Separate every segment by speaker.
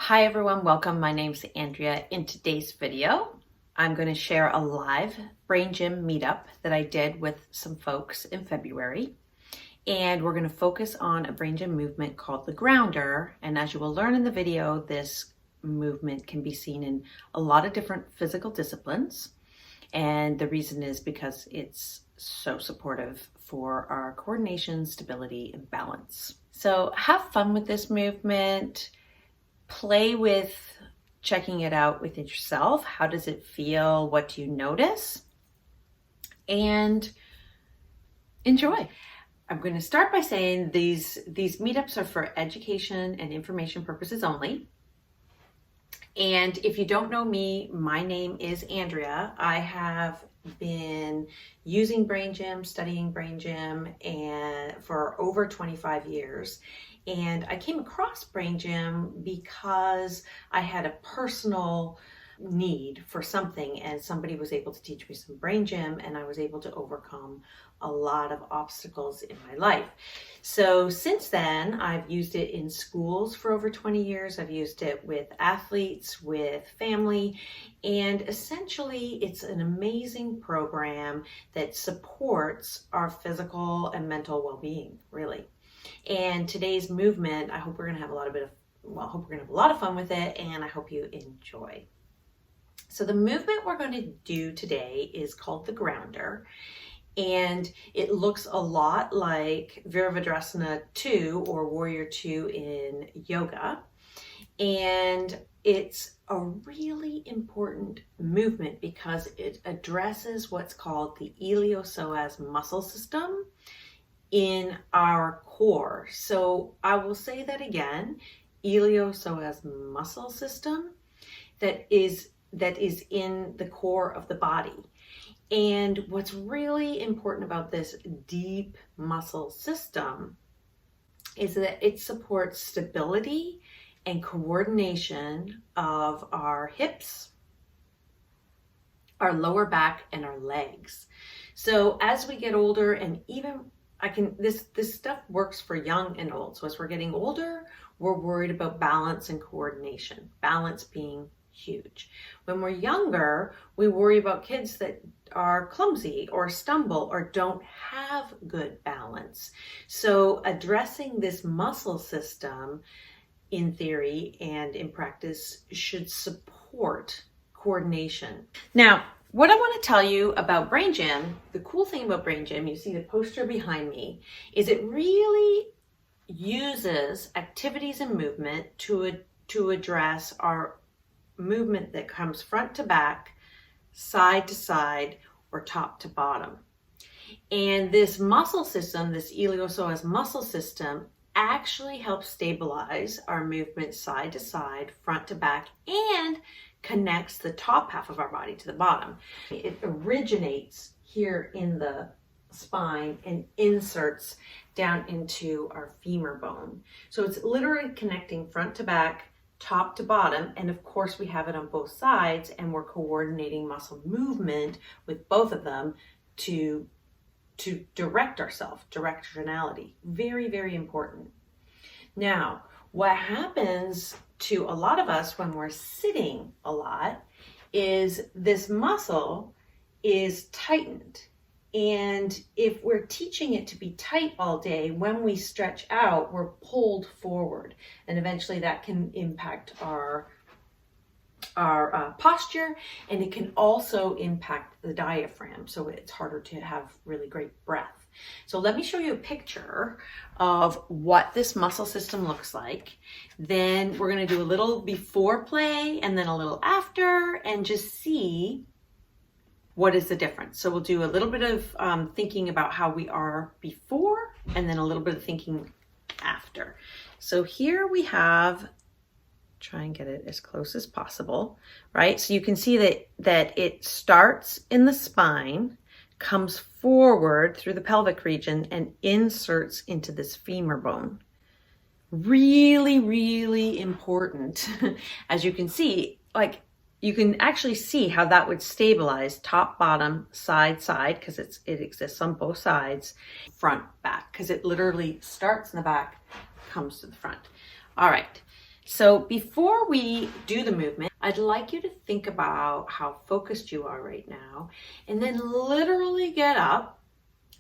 Speaker 1: Hi everyone, welcome. My name's Andrea. In today's video, I'm going to share a live brain gym meetup that I did with some folks in February. And we're going to focus on a brain gym movement called the grounder. And as you will learn in the video, this movement can be seen in a lot of different physical disciplines. And the reason is because it's so supportive for our coordination, stability, and balance. So have fun with this movement. Play with checking it out within yourself. How does it feel? What do you notice? And enjoy. I'm going to start by saying these meetups are for education and information purposes only. And if you don't know me, my name is Andrea. I have been using brain gym, studying brain gym, and for over 25 years. And I came across brain gym because I had a personal need for something, and somebody was able to teach me some brain gym, and I was able to overcome a lot of obstacles in my life. So since then, I've used it in schools for over 20 years. I've used it with athletes, with family, and essentially it's an amazing program that supports our physical and mental well-being, really. And today's movement, I hope we're going to have a lot of fun with it, and I hope you enjoy. So the movement we're going to do today is called the grounder, and it looks a lot like Virabhadrasana 2 or Warrior 2 in yoga. And it's a really important movement because it addresses what's called the iliopsoas muscle system in our core. So I will say that again, iliopsoas muscle system that is in the core of the body. And what's really important about this deep muscle system is that it supports stability and coordination of our hips, our lower back, and our legs. So as we get older, and even this stuff works for young and old. So as we're getting older, we're worried about balance and coordination, balance being huge. When we're younger, we worry about kids that are clumsy or stumble or don't have good balance. So addressing this muscle system in theory and in practice should support coordination. Now, what I want to tell you about brain gym, the cool thing about brain gym, you see the poster behind me, is it really uses activities and movement to address our movement that comes front to back, side to side, or top to bottom. And this muscle system, this iliopsoas muscle system, actually helps stabilize our movement side to side, front to back, and connects the top half of our body to the bottom. It originates here in the spine and inserts down into our femur bone. So it's literally connecting front to back, top to bottom, and of course we have it on both sides, and we're coordinating muscle movement with both of them to direct ourselves, directionality. Very, very important. Now, what happens to a lot of us when we're sitting a lot is this muscle is tightened. And if we're teaching it to be tight all day, when we stretch out, we're pulled forward. And eventually that can impact our posture, and it can also impact the diaphragm. So it's harder to have really great breath. So let me show you a picture of what this muscle system looks like. Then we're going to do a little before play and then a little after, and just see what is the difference. So we'll do a little bit of thinking about how we are before, and then a little bit of thinking after. So here we have, try and get it as close as possible, right? So you can see that it starts in the spine, comes forward through the pelvic region, and inserts into this femur bone. Really, really important. As you can see, like, you can actually see how that would stabilize top, bottom, side, side, because it exists on both sides, front, back, because it literally starts in the back, comes to the front. All right. So before we do the movement, I'd like you to think about how focused you are right now, and then literally get up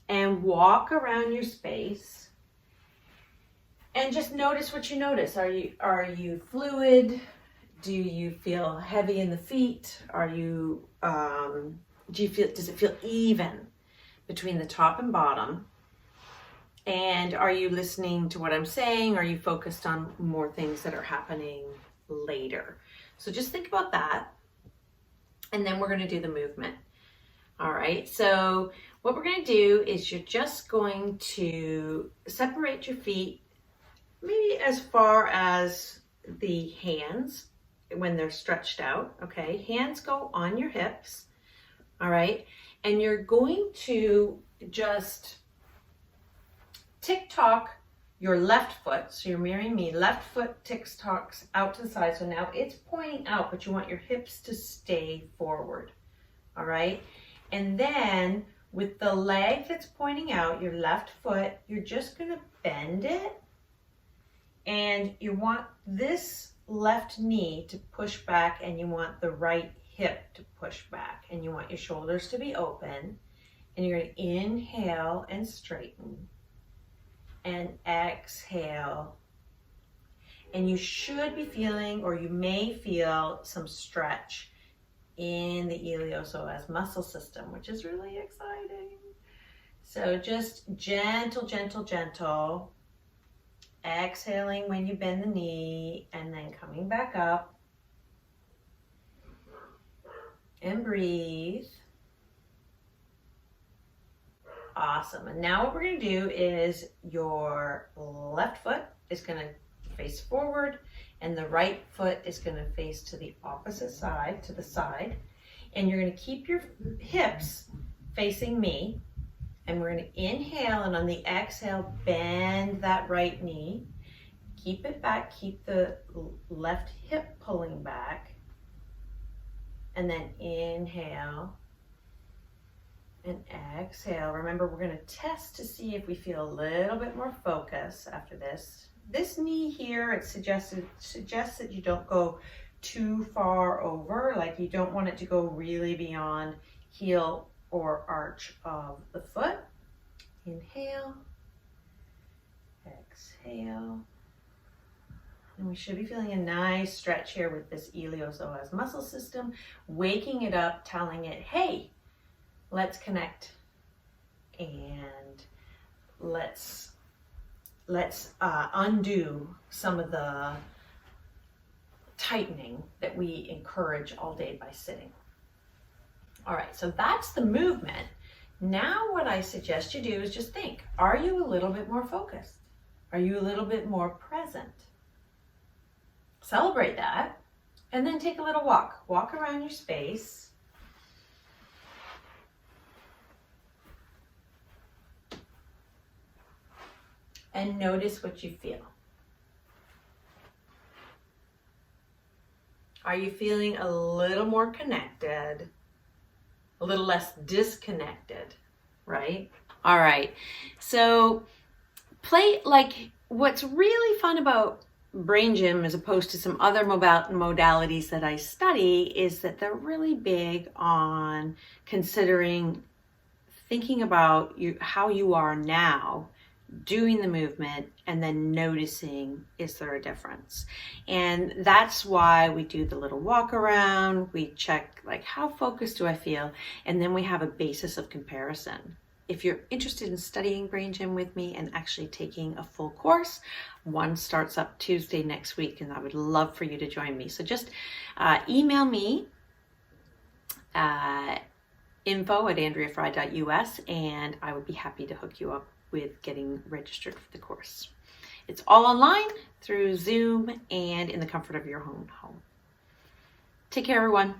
Speaker 1: and walk around your space and just notice what you notice. Are you fluid? Do you feel heavy in the feet? Does it feel even between the top and bottom? And are you listening to what I'm saying? Are you focused on more things that are happening later? So just think about that. And then we're going to do the movement. All right. So what we're going to do is you're just going to separate your feet maybe as far as the hands when they're stretched out. Okay. Hands go on your hips. All right. And you're going to just tick-tock your left foot. So you're mirroring me. Left foot tick-tocks out to the side. So now it's pointing out, but you want your hips to stay forward. All right. And then with the leg that's pointing out, your left foot, you're just going to bend it. And you want this left knee to push back, and you want the right hip to push back. And you want your shoulders to be open. And you're going to inhale and straighten. And exhale. And you should be feeling, or you may feel, some stretch in the iliopsoas muscle system, which is really exciting. So just gentle, gentle, gentle. Exhaling when you bend the knee, and then coming back up. And breathe. Awesome. And now what we're going to do is your left foot is going to face forward, and the right foot is going to face to the opposite side, to the side. And you're going to keep your hips facing me. And we're going to inhale, and on the exhale, bend that right knee. Keep it back. Keep the left hip pulling back. And then inhale. And exhale. Remember, we're going to test to see if we feel a little bit more focus after this. This knee here, it suggests that you don't go too far over. Like, you don't want it to go really beyond heel or arch of the foot. Inhale. Exhale. And we should be feeling a nice stretch here with this iliopsoas muscle system, waking it up, telling it, hey, let's connect, and let's undo some of the tightening that we encourage all day by sitting. All right, so that's the movement. Now what I suggest you do is just think, are you a little bit more focused? Are you a little bit more present? Celebrate that, and then take a little walk. Walk around your space. And notice what you feel. Are you feeling a little more connected? A little less disconnected, right? All right. So what's really fun about brain gym, as opposed to some other modalities that I study, is that they're really big on thinking about how you are now, doing the movement, and then noticing, is there a difference? And that's why we do the little walk around. We check, like, how focused do I feel? And then we have a basis of comparison. If you're interested in studying brain gym with me and actually taking a full course, one starts up Tuesday next week, and I would love for you to join me. So just email me info@andreajfry.us, and I would be happy to hook you up with getting registered for the course. It's all online through Zoom and in the comfort of your own home. Take care, everyone.